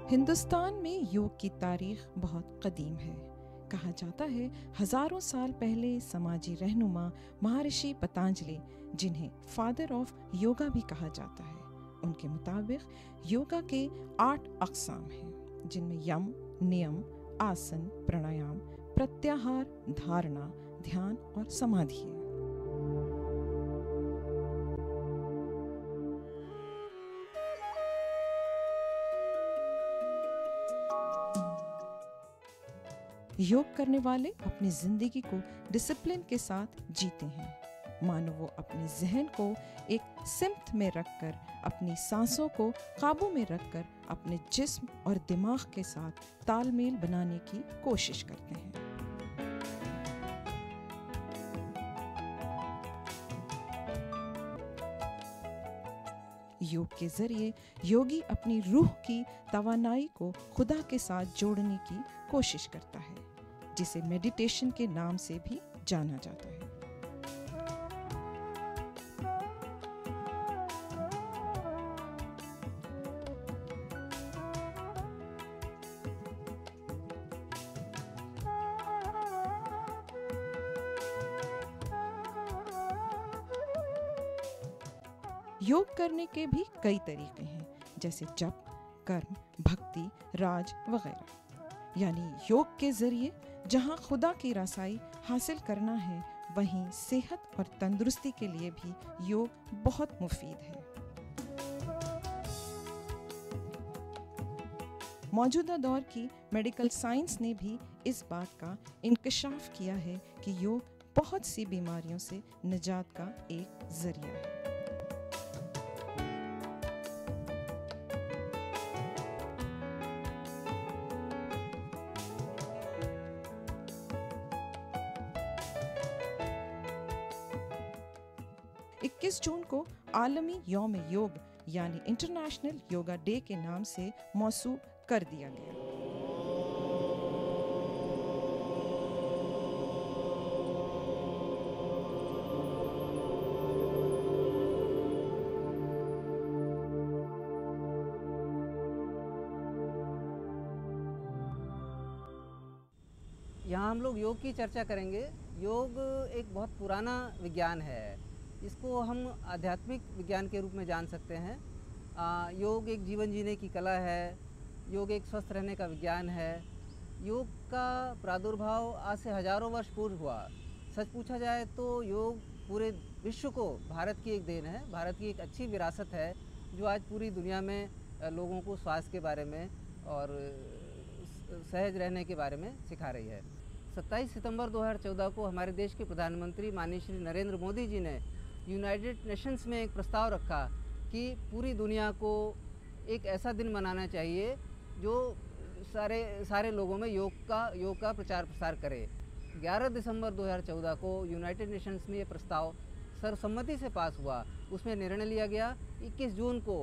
हिंदुस्तान में योग की तारीख बहुत कदीम है। कहा जाता है हजारों साल पहले समाजी रहनुमा महर्षि पतंजलि, जिन्हें फादर ऑफ योगा भी कहा जाता है, उनके मुताबिक योगा के 8 अक़साम हैं, जिनमें यम, नियम, आसन, प्राणायाम, प्रत्याहार, धारणा, ध्यान और समाधि है। योग करने वाले अपनी जिंदगी को डिसिप्लिन के साथ जीते हैं, मानो वो अपने जहन को एक सिमत में रखकर, अपनी सांसों को काबू में रखकर अपने जिस्म और दिमाग के साथ तालमेल बनाने की कोशिश करते हैं। योग के जरिए योगी अपनी रूह की तवानाई को खुदा के साथ जोड़ने की कोशिश करता है, जिसे मेडिटेशन के नाम से भी जाना जाता है। योग करने के भी कई तरीके हैं, जैसे जप, कर्म, भक्ति, राज वगैरह। यानी योग के जरिए जहाँ खुदा की रसाई हासिल करना है, वहीं सेहत और तंदुरुस्ती के लिए भी योग बहुत मुफीद है। मौजूदा दौर की मेडिकल साइंस ने भी इस बात का इंकशाफ किया है कि योग बहुत सी बीमारियों से निजात का एक जरिया है। इक्कीस जून को आलमी यौम योग यानी इंटरनेशनल योगा डे के नाम से मौसू कर दिया गया। यहाँ हम लोग योग की चर्चा करेंगे। योग एक बहुत पुराना विज्ञान है। इसको हम आध्यात्मिक विज्ञान के रूप में जान सकते हैं। योग एक जीवन जीने की कला है। योग एक स्वस्थ रहने का विज्ञान है। योग का प्रादुर्भाव आज से हजारों वर्ष पूर्व हुआ। सच पूछा जाए तो योग पूरे विश्व को भारत की एक देन है, भारत की एक अच्छी विरासत है, जो आज पूरी दुनिया में लोगों को स्वास्थ्य के बारे में और सहज रहने के बारे में सिखा रही है। 27 सितंबर 2014 को हमारे देश के प्रधानमंत्री माननीय श्री नरेंद्र मोदी जी ने यूनाइटेड नेशंस में एक प्रस्ताव रखा कि पूरी दुनिया को एक ऐसा दिन मनाना चाहिए जो सारे लोगों में योग का प्रचार प्रसार करे। 11 दिसंबर 2014 को यूनाइटेड नेशंस में ये प्रस्ताव सर्वसम्मति से पास हुआ। उसमें निर्णय लिया गया 21 जून को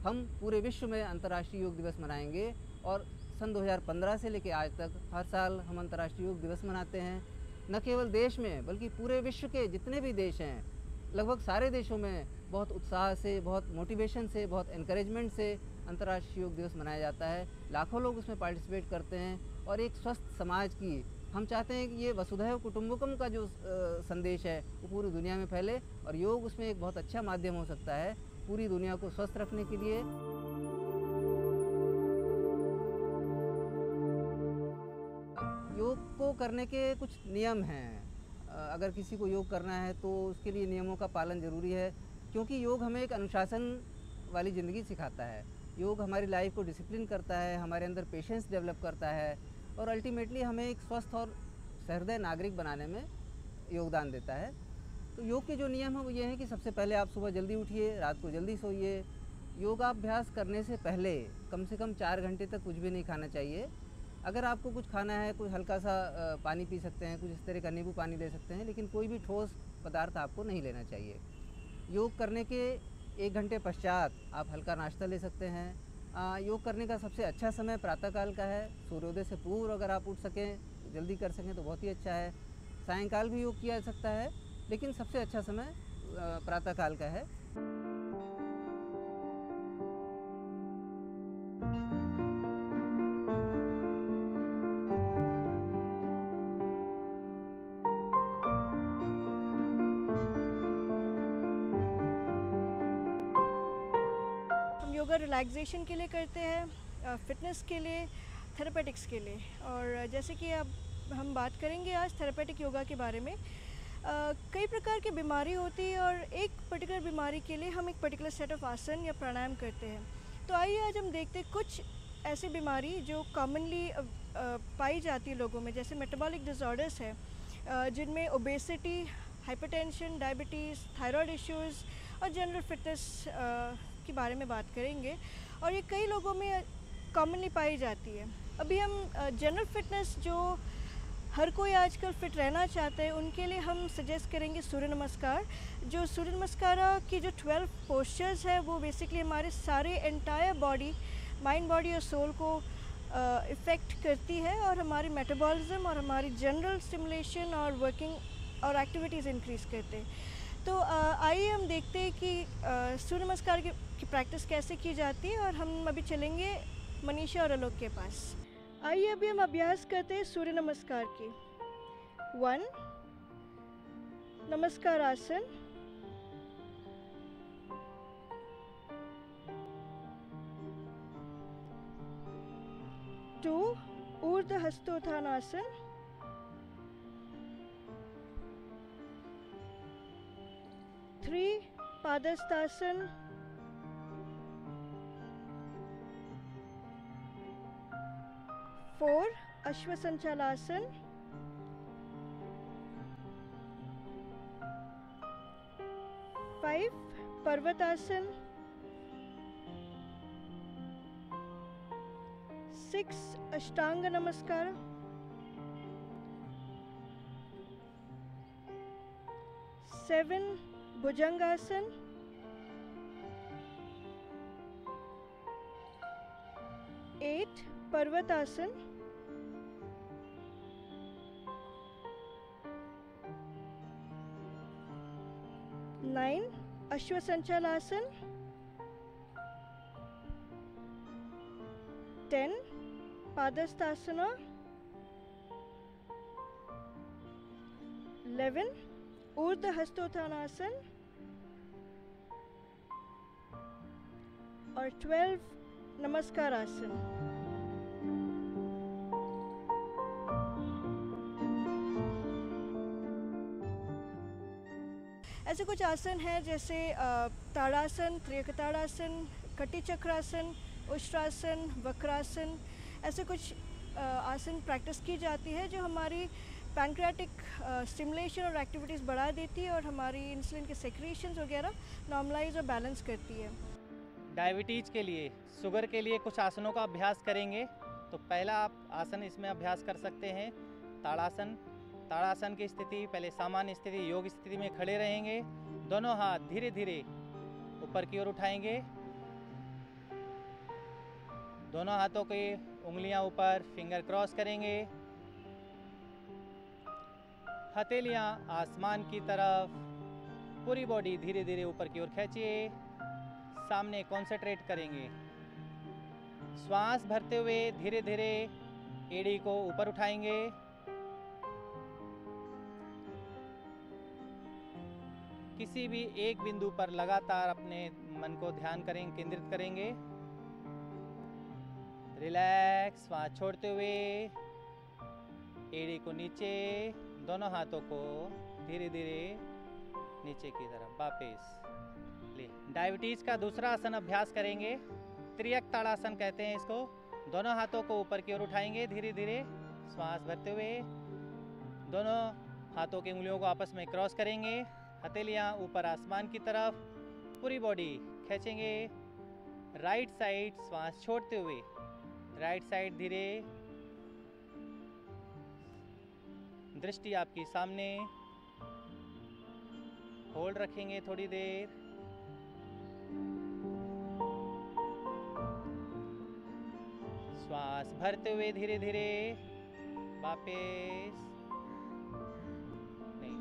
हम पूरे विश्व में अंतर्राष्ट्रीय योग दिवस मनाएंगे। और सन 2015 से लेकर आज तक हर साल हम अंतर्राष्ट्रीय योग दिवस मनाते हैं। न केवल देश में बल्कि पूरे विश्व के जितने भी देश हैं, लगभग सारे देशों में बहुत उत्साह से, बहुत मोटिवेशन से, बहुत एनकरेजमेंट से अंतर्राष्ट्रीय योग दिवस मनाया जाता है। लाखों लोग उसमें पार्टिसिपेट करते हैं और एक स्वस्थ समाज की हम चाहते हैं कि ये वसुधैव कुटुंबकम का जो संदेश है वो पूरी दुनिया में फैले, और योग उसमें एक बहुत अच्छा माध्यम हो सकता है पूरी दुनिया को स्वस्थ रखने के लिए। योग को करने के कुछ नियम हैं। अगर किसी को योग करना है तो उसके लिए नियमों का पालन ज़रूरी है, क्योंकि योग हमें एक अनुशासन वाली ज़िंदगी सिखाता है। योग हमारी लाइफ को डिसिप्लिन करता है, हमारे अंदर पेशेंस डेवलप करता है और अल्टीमेटली हमें एक स्वस्थ और सहृदय नागरिक बनाने में योगदान देता है। तो योग के जो नियम हैं वो ये हैं कि सबसे पहले आप सुबह जल्दी उठिए, रात को जल्दी सोइए। योगाभ्यास करने से पहले कम से कम 4 घंटे तक कुछ भी नहीं खाना चाहिए। अगर आपको कुछ खाना है, कुछ हल्का सा पानी पी सकते हैं, कुछ इस तरह का नींबू पानी ले सकते हैं, लेकिन कोई भी ठोस पदार्थ आपको नहीं लेना चाहिए। योग करने के 1 घंटे पश्चात आप हल्का नाश्ता ले सकते हैं। योग करने का सबसे अच्छा समय प्रातःकाल का है। सूर्योदय से पूर्व अगर आप उठ सकें, जल्दी कर सकें तो बहुत ही अच्छा है। सायंकाल भी योग किया जा सकता है, लेकिन सबसे अच्छा समय प्रातःकाल का है। योगा रिलैक्सेशन के लिए करते हैं, फिटनेस के लिए, थेरेपेटिक्स के लिए। और जैसे कि अब हम बात करेंगे आज थेरेपेटिक योगा के बारे में। कई प्रकार की बीमारी होती है और एक पर्टिकुलर बीमारी के लिए हम एक पर्टिकुलर सेट ऑफ आसन या प्राणायाम करते हैं। तो आइए आज हम देखते हैं कुछ ऐसी बीमारी जो कॉमनली पाई जाती है लोगों में, जैसे मेटाबॉलिक डिसऑर्डर्स है, जिनमें obesity, hypertension, diabetes, thyroid issues और जनरल फिटनेस के बारे में बात करेंगे। और ये कई लोगों में कॉमनली पाई जाती है। अभी हम जनरल फिटनेस, जो हर कोई आजकल फिट रहना चाहता है, उनके लिए हम सजेस्ट करेंगे सूर्य नमस्कार। जो सूर्य नमस्कार की जो 12 पोस्चर्स है वो बेसिकली हमारे सारे एंटायर बॉडी, माइंड, बॉडी और सोल को इफ़ेक्ट करती है और हमारी मेटाबॉलिज्म और हमारी जनरल स्टिमुलेशन और वर्किंग और एक्टिविटीज़ इंक्रीज़ करते हैं। तो आइए हम देखते हैं कि सूर्य नमस्कार की प्रैक्टिस कैसे की जाती है। और हम अभी चलेंगे मनीषा और आलोक के पास। आइए अभी हम अभ्यास करते हैं सूर्य नमस्कार की। 1 नमस्कार आसन, 2 ऊर्ध्व हस्तोत्थान आसन, 3 पादहस्तासन, 4 अश्वसंचालासन, 5 पर्वतासन, 6 अष्टांग नमस्कार, 7 भुजंगासन, 8 पर्वतासन, 9 अश्वसंचालासन, 10 पादहस्तासना, 11 ऊर्ध्व हस्तोत्थानासन और 12 नमस्कार आसन। ऐसे कुछ आसन हैं जैसे ताड़ासन, त्रियकताड़ासन, कटी चक्रासन, उष्ट्रासन, वक्रासन। ऐसे कुछ आसन प्रैक्टिस की जाती है जो हमारी पैंक्रियाटिक स्टिमुलेशन और एक्टिविटीज़ बढ़ा देती है और हमारी इंसुलिन के सेक्रेशंस वगैरह नॉर्मलाइज और बैलेंस करती है। डायबिटीज़ के लिए, शुगर के लिए कुछ आसनों का अभ्यास करेंगे। तो पहला आप आसन इसमें अभ्यास कर सकते हैं ताड़ासन। ताड़ासन की स्थिति, पहले सामान्य स्थिति, योग स्थिति में खड़े रहेंगे। दोनों हाथ धीरे धीरे ऊपर की ओर उठाएंगे। दोनों हाथों की उंगलियां ऊपर, फिंगर क्रॉस करेंगे। हथेलियां आसमान की तरफ, पूरी बॉडी धीरे धीरे ऊपर की ओर खींचिए। सामने कॉन्सेंट्रेट करेंगे। श्वास भरते हुए धीरे धीरे एड़ी को ऊपर उठाएंगे। किसी भी एक बिंदु पर लगातार अपने मन को ध्यान करेंगे, केंद्रित करेंगे। रिलैक्स, श्वास छोड़ते हुए एड़ी को नीचे, दोनों हाथों को धीरे धीरे नीचे की तरफ वापस ले। डायबिटीज का दूसरा आसन अभ्यास करेंगे, त्रियक ताड़ासन कहते हैं इसको। दोनों हाथों को ऊपर की ओर उठाएंगे धीरे धीरे, श्वास भरते हुए। दोनों हाथों की उंगलियों को आपस में क्रॉस करेंगे। हथेलियां ऊपर आसमान की तरफ, पूरी बॉडी खींचेंगे। राइट साइड श्वास छोड़ते हुए, राइट साइड धीरे, दृष्टि आपकी सामने, होल्ड रखेंगे थोड़ी देर। श्वास भरते हुए धीरे धीरे वापस, नहीं,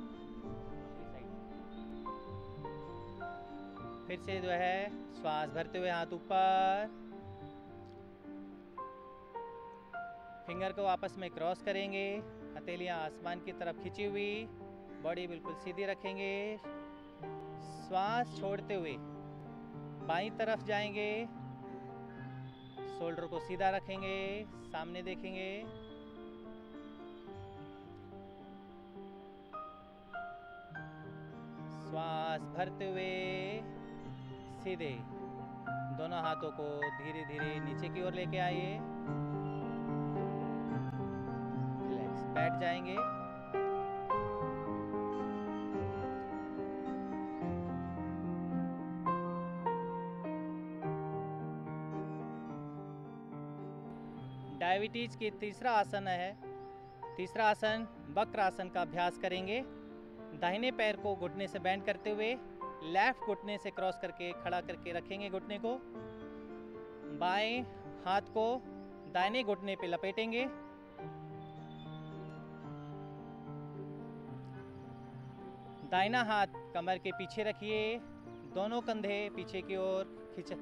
फिर से जो है श्वास भरते हुए हाथ ऊपर, फिंगर को आपस में क्रॉस करेंगे। हथेलियां आसमान की तरफ खींची हुई, बॉडी बिल्कुल सीधी रखेंगे। श्वास छोड़ते हुए बाईं तरफ जाएंगे, शोल्डर को सीधा रखेंगे, सामने देखेंगे। श्वास भरते हुए सीधे दोनों हाथों को धीरे धीरे नीचे की ओर लेके आइए। रिलैक्स, बैठ जाएंगे। डायबिटीज की तीसरा आसन है। तीसरा आसन वक्र आसन का अभ्यास करेंगे। दाहिने पैर को घुटने से बेंड करते हुए लेफ्ट घुटने से क्रॉस करके खड़ा करके रखेंगे घुटने को। बाएं हाथ को दाहिने घुटने पे लपेटेंगे। दाहिना हाथ कमर के पीछे रखिए। दोनों कंधे पीछे की ओर खींच,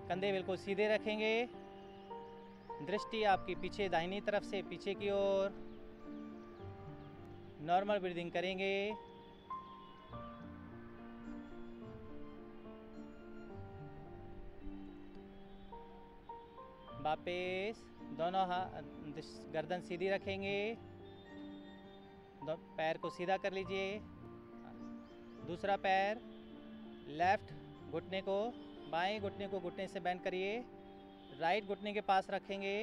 कंधे बिल्कुल सीधे रखेंगे। दृष्टि आपकी पीछे दाहिनी तरफ से पीछे की ओर। नॉर्मल ब्रीदिंग करेंगे। वापस दोनों गर्दन सीधी रखेंगे। पैर को सीधा कर लीजिए। दूसरा पैर लेफ्ट घुटने को, बाएं घुटने को घुटने से बेंड करिए। राइट घुटने के पास रखेंगे।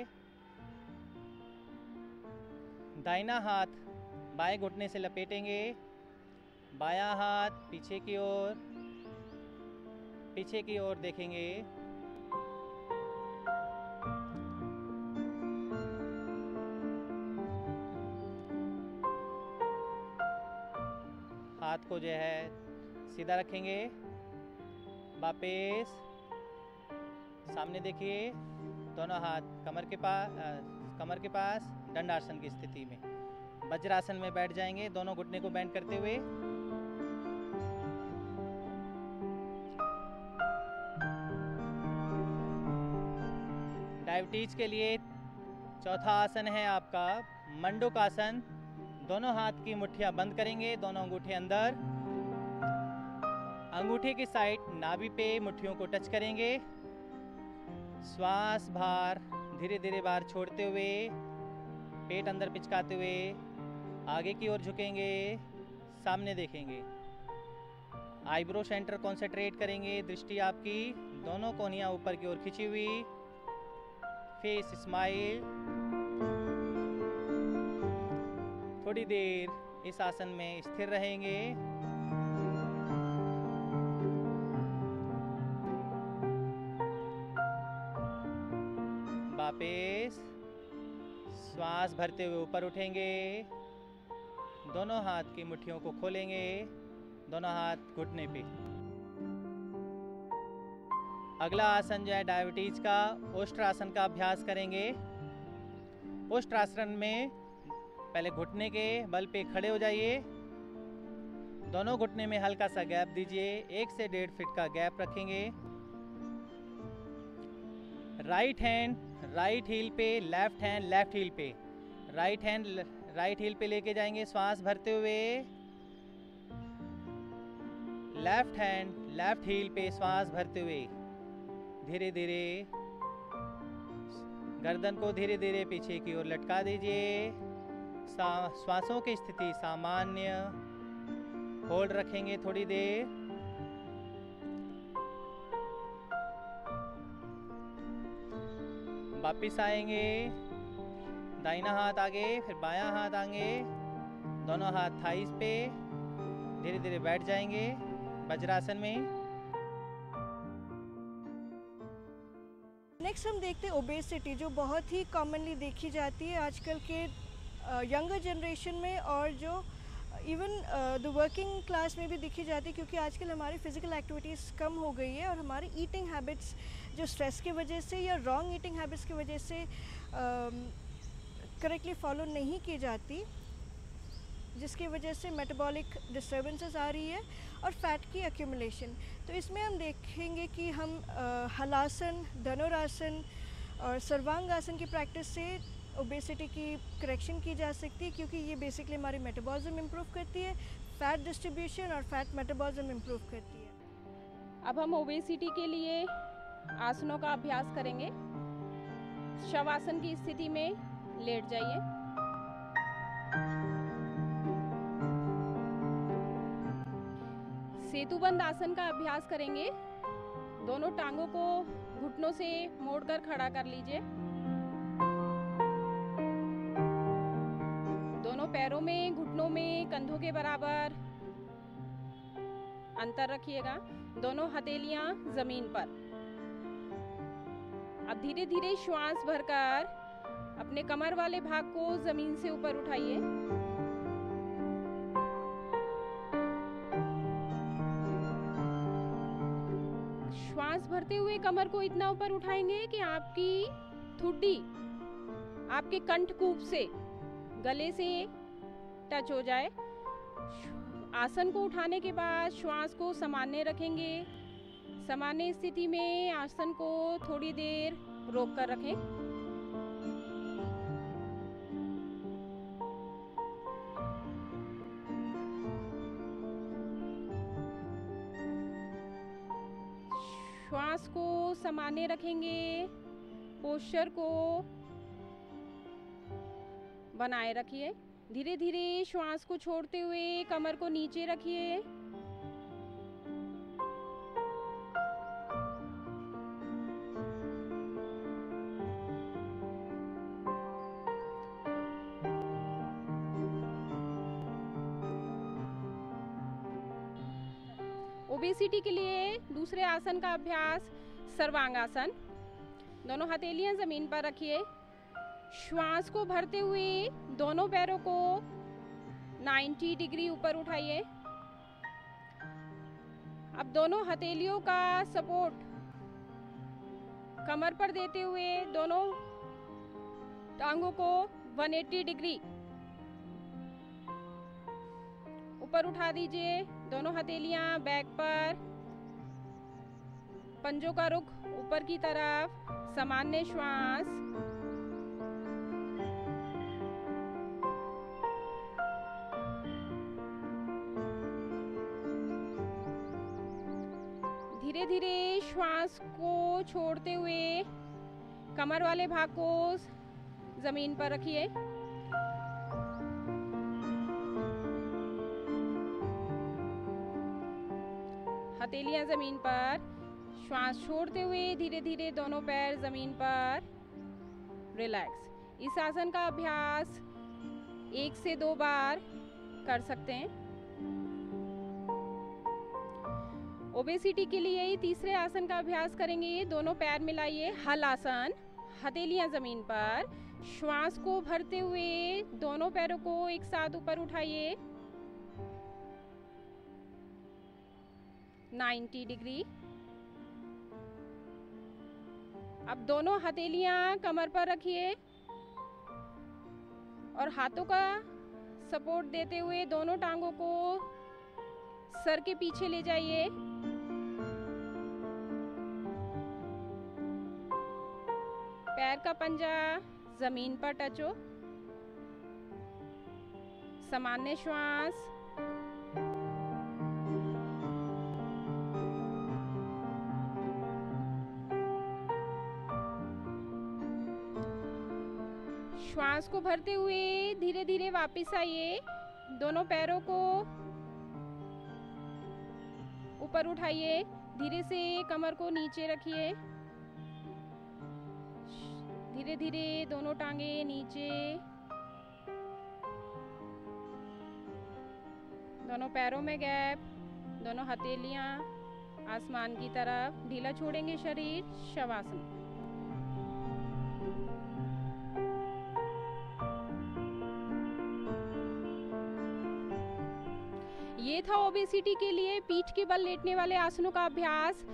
दाहिना हाथ बाएं घुटने से लपेटेंगे। बायां हाथ पीछे की ओर देखेंगे। हाथ को जो है सीधा रखेंगे। वापस सामने देखिए। दोनों हाथ कमर के पास दंडासन की स्थिति में। वज्रासन में बैठ जाएंगे, दोनों घुटने को बेंड करते हुए। डायबिटीज के लिए चौथा आसन है आपका मंडूक आसन। दोनों हाथ की मुट्ठियां बंद करेंगे, दोनों अंगूठे अंदर। अंगूठे की साइड नाभि पे मुट्ठियों को टच करेंगे। श्वास बाहर धीरे धीरे बाहर छोड़ते हुए पेट अंदर पिचकाते हुए आगे की ओर झुकेंगे, सामने देखेंगे। आईब्रो सेंटर कॉन्सेंट्रेट करेंगे। दृष्टि आपकी दोनों कोहनियां ऊपर की ओर खिंची हुई। Face smile. थोड़ी देर इस आसन में स्थिर रहेंगे। वापस श्वास भरते हुए ऊपर उठेंगे। दोनों हाथ की मुट्ठियों को खोलेंगे, दोनों हाथ घुटने पे। अगला आसन जो है डायबिटीज का ओष्ट्रासन का अभ्यास करेंगे। ओष्ट्रासन में पहले घुटने के बल पे खड़े हो जाइए। दोनों घुटने में हल्का सा गैप दीजिए। 1 से 1.5 फीट का गैप रखेंगे। राइट हैंड राइट हील पे, लेफ्ट हैंड लेफ्ट हील पे। राइट हैंड राइट हील पे लेके जाएंगे श्वास भरते हुए। लेफ्ट हैंड लेफ्ट हील पे श्वास भरते हुए धीरे धीरे गर्दन को धीरे धीरे पीछे की ओर लटका दीजिए। श्वासों की स्थिति सामान्य। होल्ड रखेंगे थोड़ी देर। वापिस आएंगे। दाहिना हाथ आगे, फिर बायां हाथ आगे। दोनों हाथ थाइस पे धीरे धीरे बैठ जाएंगे वज्रासन में। नेक्स्ट हम देखते हैं ओबेसिटी, जो बहुत ही कॉमनली देखी जाती है आजकल के यंगर जनरेशन में, और जो इवन द वर्किंग क्लास में भी दिखी जाती है, क्योंकि आजकल हमारी फ़िज़िकल एक्टिविटीज़ कम हो गई है और हमारी ईटिंग हैबिट्स जो स्ट्रेस की वजह से या रॉन्ग ईटिंग हैबिट्स की वजह से करेक्टली फॉलो नहीं की जाती, जिसकी वजह से मेटाबॉलिक डिस्टर्बेंसेस आ रही है और फैट की एक्यूमुलेशन। तो इसमें हम देखेंगे कि हम हलासन, धनुरासन और सर्वांगासन की प्रैक्टिस से ओबेसिटी की करेक्शन की जा सकती है, क्योंकि ये बेसिकली हमारी मेटाबॉलिज्म इम्प्रूव करती है, फैट डिस्ट्रीब्यूशन और फैट मेटाबॉलिज्म इम्प्रूव करती है। अब हम ओबेसिटी के लिए आसनों का अभ्यास करेंगे। शवासन की स्थिति में लेट जाइए। सेतुबंद आसन का अभ्यास करेंगे। दोनों टांगों को घुटनों से मोड़कर खड़ा कर लीजिए। दोनों पैरों में, घुटनों में कंधों के बराबर अंतर रखिएगा। दोनों हथेलियां जमीन पर। अब धीरे धीरे श्वास भरकर अपने कमर वाले भाग को जमीन से ऊपर उठाइए। श्वास भरते हुए कमर को इतना ऊपर उठाएंगे कि आपकी ठुड्डी आपके कंठकूप से, गले से टच हो जाए। आसन को उठाने के बाद श्वास को सामान्य रखेंगे। सामान्य स्थिति में आसन को थोड़ी देर रोक कर रखें। श्वास को सामान्य रखेंगे। पोस्चर को बनाए रखिए। धीरे धीरे श्वास को छोड़ते हुए कमर को नीचे रखिए। ओबेसिटी के लिए दूसरे आसन का अभ्यास सर्वांगासन। दोनों हथेलियां जमीन पर रखिए। श्वास को भरते हुए दोनों पैरों को 90 डिग्री ऊपर उठाइए। अब दोनों हथेलियों का सपोर्ट कमर पर देते हुए दोनों टांगों को 180 डिग्री ऊपर उठा दीजिए। दोनों हथेलियां बैक पर, पंजों का रुख ऊपर की तरफ, सामान्य श्वास। धीरे धीरे श्वास को छोड़ते हुए कमर वाले भाग को जमीन पर रखिए। हथेलियां जमीन पर। श्वास छोड़ते हुए धीरे धीरे दोनों पैर जमीन पर रिलैक्स। इस आसन का अभ्यास 1 से 2 बार कर सकते हैं। ओबेसिटी के लिए तीसरे आसन का अभ्यास करेंगे। दोनों पैर मिलाइए, हल आसन। हथेलियां जमीन पर। श्वास को भरते हुए दोनों पैरों को एक साथ ऊपर उठाइए, 90 डिग्री। अब दोनों हथेलियां कमर पर रखिए और हाथों का सपोर्ट देते हुए दोनों टांगों को सर के पीछे ले जाइए। पैर का पंजा जमीन पर टच हो। सामान्य श्वास। श्वास को भरते हुए धीरे धीरे वापस आइए। दोनों पैरों को ऊपर उठाइए। धीरे से कमर को नीचे रखिए। धीरे धीरे दोनों टांगे नीचे। दोनों पैरों में गैप। दोनों हथेलियां आसमान की तरफ। ढीला छोड़ेंगे शरीर। शवासन। ये था ओबेसिटी के लिए पीठ के बल लेटने वाले आसनों का अभ्यास।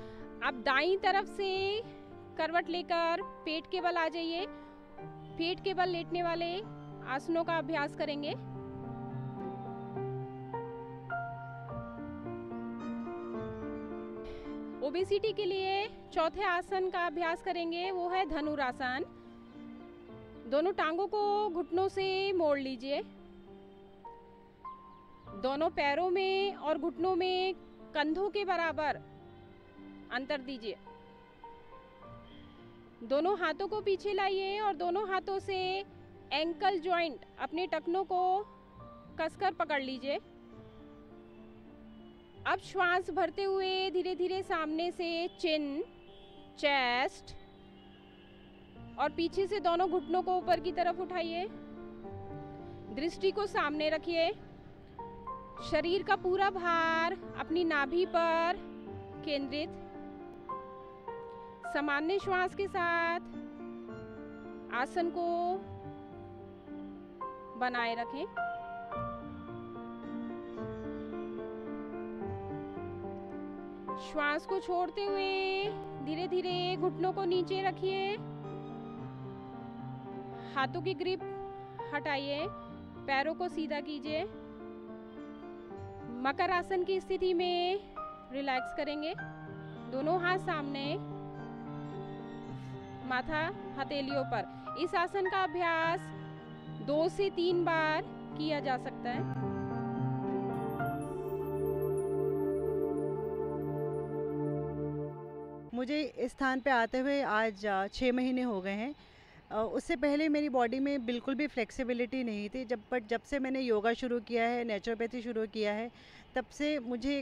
अब दाईं तरफ से करवट लेकर पेट के बल आ जाइए। पेट के बल लेटने वाले आसनों का अभ्यास करेंगे। ओबेसिटी के लिए चौथे आसन का अभ्यास करेंगे, वो है धनुरासन। दोनों टांगों को घुटनों से मोड़ लीजिए। दोनों पैरों में और घुटनों में कंधों के बराबर अंतर दीजिए। दोनों हाथों को पीछे लाइए और दोनों हाथों से एंकल जॉइंट अपने टखनों को कसकर पकड़ लीजिए। अब श्वास भरते हुए धीरे धीरे सामने से चिन, चेस्ट और पीछे से दोनों घुटनों को ऊपर की तरफ उठाइए। दृष्टि को सामने रखिए। शरीर का पूरा भार अपनी नाभि पर केंद्रित। सामान्य श्वास के साथ आसन को बनाए रखें। श्वास को छोड़ते हुए धीरे धीरे घुटनों को नीचे रखिए। हाथों की ग्रिप हटाइए, पैरों को सीधा कीजिए। मकर आसन की स्थिति में रिलैक्स करेंगे। दोनों हाथ सामने, माथा हथेलियों पर। इस आसन का अभ्यास 2 से 3 बार किया जा सकता है। मुझे इस स्थान पे आते हुए आज 6 महीने हो गए हैं। उससे पहले मेरी बॉडी में बिल्कुल भी फ्लेक्सिबिलिटी नहीं थी। जब से मैंने योगा शुरू किया है, नेचुरोपैथी शुरू किया है, तब से मुझे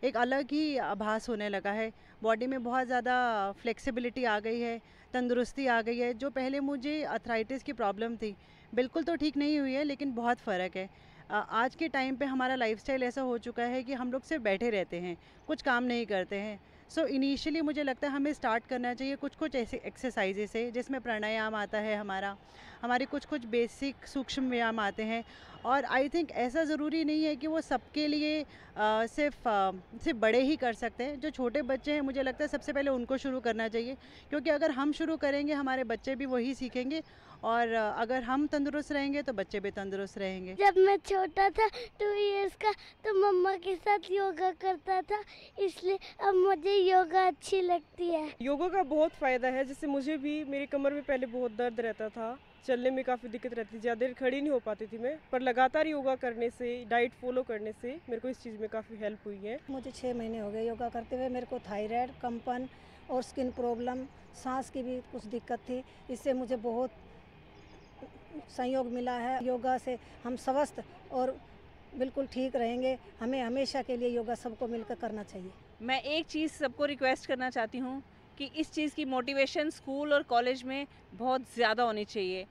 एक अलग ही आभास होने लगा है। बॉडी में बहुत ज़्यादा फ्लेक्सिबिलिटी आ गई है, तंदुरुस्ती आ गई है। जो पहले मुझे अर्थराइटिस की प्रॉब्लम थी, बिल्कुल तो ठीक नहीं हुई है, लेकिन बहुत फ़र्क है। आज के टाइम पे हमारा लाइफस्टाइल ऐसा हो चुका है कि हम लोग सिर्फ बैठे रहते हैं, कुछ काम नहीं करते हैं। सो इनिशियली मुझे लगता है हमें स्टार्ट करना चाहिए कुछ ऐसे एक्सरसाइजेस से, जिसमें प्राणायाम आता है, हमारे कुछ बेसिक सूक्ष्म व्यायाम आते हैं। और आई थिंक ऐसा ज़रूरी नहीं है कि वो सबके लिए सिर्फ बड़े ही कर सकते हैं। जो छोटे बच्चे हैं, मुझे लगता है सबसे पहले उनको शुरू करना चाहिए, क्योंकि अगर हम शुरू करेंगे हमारे बच्चे भी वही सीखेंगे, और अगर हम तंदुरुस्त रहेंगे तो बच्चे भी तंदुरुस्त रहेंगे। जब मैं छोटा था 2 इयर्स का, तो मम्मा के साथ योगा करता था, इसलिए अब मुझे योगा अच्छी लगती है। योगा का बहुत फ़ायदा है। जैसे मुझे भी, मेरी कमर में पहले बहुत दर्द रहता था, चलने में काफ़ी दिक्कत रहती थी, ज़्यादा देर खड़ी नहीं हो पाती थी मैं, पर लगातार योगा करने से, डाइट फॉलो करने से मेरे को इस चीज़ में काफ़ी हेल्प हुई है। मुझे 6 महीने हो गए योगा करते हुए। मेरे को थायराइड, कंपन और स्किन प्रॉब्लम, सांस की भी कुछ दिक्कत थी। इससे मुझे बहुत सहयोग मिला है। योगा से हम स्वस्थ और बिल्कुल ठीक रहेंगे। हमें हमेशा के लिए योगा सबको मिलकर करना चाहिए। मैं एक चीज़ सबको रिक्वेस्ट करना चाहती हूँ कि इस चीज़ की मोटिवेशन स्कूल और कॉलेज में बहुत ज़्यादा होनी चाहिए।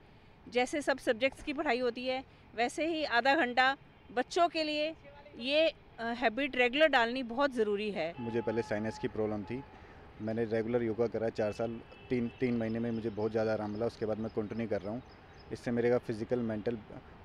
जैसे सब सब्जेक्ट्स की पढ़ाई होती है, वैसे ही आधा घंटा बच्चों के लिए ये हैबिट रेगुलर डालनी बहुत ज़रूरी है। मुझे पहले साइनस की प्रॉब्लम थी। मैंने रेगुलर योगा करा 4 साल, 3 महीने में मुझे बहुत ज़्यादा आराम मिला। उसके बाद मैं कंटिन्यू कर रहा हूँ। इससे मेरे का फिज़िकल मेंटल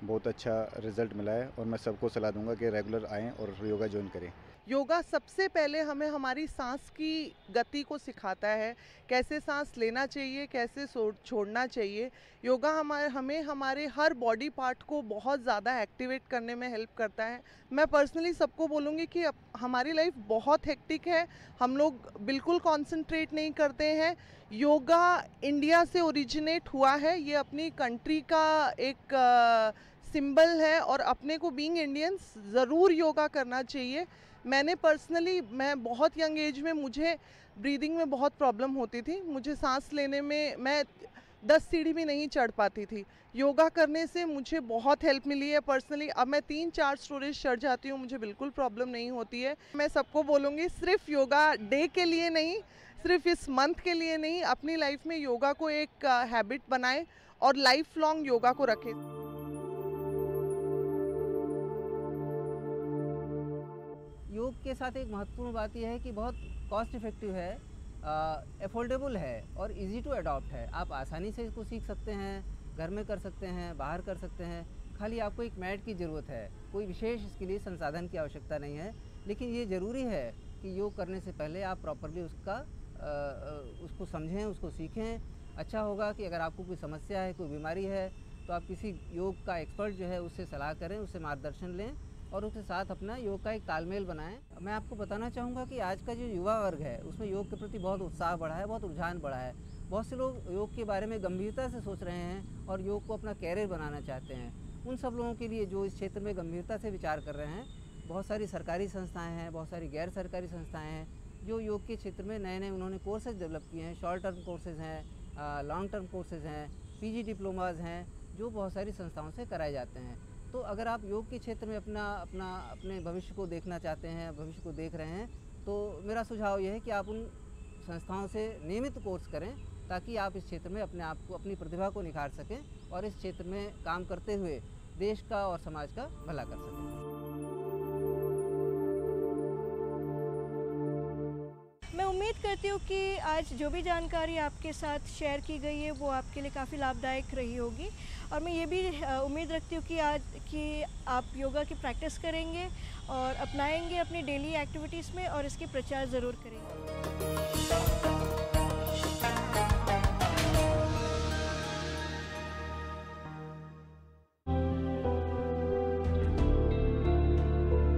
बहुत अच्छा रिज़ल्ट मिला है, और मैं सबको सलाह दूंगा कि रेगुलर आएँ और योगा ज्वाइन करें। योगा सबसे पहले हमें हमारी सांस की गति को सिखाता है, कैसे सांस लेना चाहिए, कैसे छोड़ना चाहिए। योगा हमें हमारे हर बॉडी पार्ट को बहुत ज़्यादा एक्टिवेट करने में हेल्प करता है। मैं पर्सनली सबको बोलूँगी कि हमारी लाइफ बहुत हेक्टिक है, हम लोग बिल्कुल कंसंट्रेट नहीं करते हैं। योगा इंडिया से ओरिजिनेट हुआ है, ये अपनी कंट्री का एक सिंबल है, और अपने को बीइंग इंडियंस ज़रूर योगा करना चाहिए। मैं बहुत यंग एज में मुझे ब्रीदिंग में बहुत प्रॉब्लम होती थी। मुझे सांस लेने में मैं 10 सीढ़ी भी नहीं चढ़ पाती थी। योगा करने से मुझे बहुत हेल्प मिली है पर्सनली। अब मैं 3-4 स्टोरेज चढ़ जाती हूँ, मुझे बिल्कुल प्रॉब्लम नहीं होती है। मैं सबको बोलूँगी, सिर्फ योगा डे के लिए नहीं, सिर्फ इस मंथ के लिए नहीं, अपनी लाइफ में योगा को एक हैबिट बनाएं और लाइफ लॉन्ग योगा को रखें। योग के साथ एक महत्वपूर्ण बात यह है कि बहुत कॉस्ट इफ़ेक्टिव है, अफोर्डेबल है और इजी टू अडॉप्ट है। आप आसानी से इसको सीख सकते हैं, घर में कर सकते हैं, बाहर कर सकते हैं। खाली आपको एक मैट की ज़रूरत है, कोई विशेष इसके लिए संसाधन की आवश्यकता नहीं है। लेकिन ये ज़रूरी है कि योग करने से पहले आप प्रॉपरली उसको समझें, उसको सीखें। अच्छा होगा कि अगर आपको कोई समस्या है, कोई बीमारी है, तो आप किसी योग का एक्सपर्ट जो है उससे सलाह करें, उससे मार्गदर्शन लें और उसके साथ अपना योग का एक तालमेल बनाएं। मैं आपको बताना चाहूँगा कि आज का जो युवा वर्ग है उसमें योग के प्रति बहुत उत्साह बढ़ा है, बहुत रुझान बढ़ा है। बहुत से लोग योग के बारे में गंभीरता से सोच रहे हैं और योग को अपना कैरियर बनाना चाहते हैं। उन सब लोगों के लिए जो इस क्षेत्र में गंभीरता से विचार कर रहे हैं, बहुत सारी सरकारी संस्थाएँ हैं, बहुत सारी गैर सरकारी संस्थाएँ हैं जो योग के क्षेत्र में नए उन्होंने कोर्सेज डेवलप किए हैं। शॉर्ट टर्म कोर्सेज हैं, लॉन्ग टर्म कोर्सेज़ हैं, पीजी डिप्लोमाज हैं, जो बहुत सारी संस्थाओं से कराए जाते हैं। तो अगर आप योग के क्षेत्र में अपने भविष्य को देखना चाहते हैं, भविष्य को देख रहे हैं, तो मेरा सुझाव ये है कि आप उन संस्थाओं से नियमित कोर्स करें, ताकि आप इस क्षेत्र में अपने आप को, अपनी प्रतिभा को निखार सकें और इस क्षेत्र में काम करते हुए देश का और समाज का भला कर सकें। मैं उम्मीद करती हूँ कि आज जो भी जानकारी आपके साथ शेयर की गई है वो आपके लिए काफ़ी लाभदायक रही होगी, और मैं ये भी उम्मीद रखती हूँ कि आप योगा की प्रैक्टिस करेंगे और अपनाएंगे अपनी डेली एक्टिविटीज़ में, और इसकी प्रचार ज़रूर करेंगे।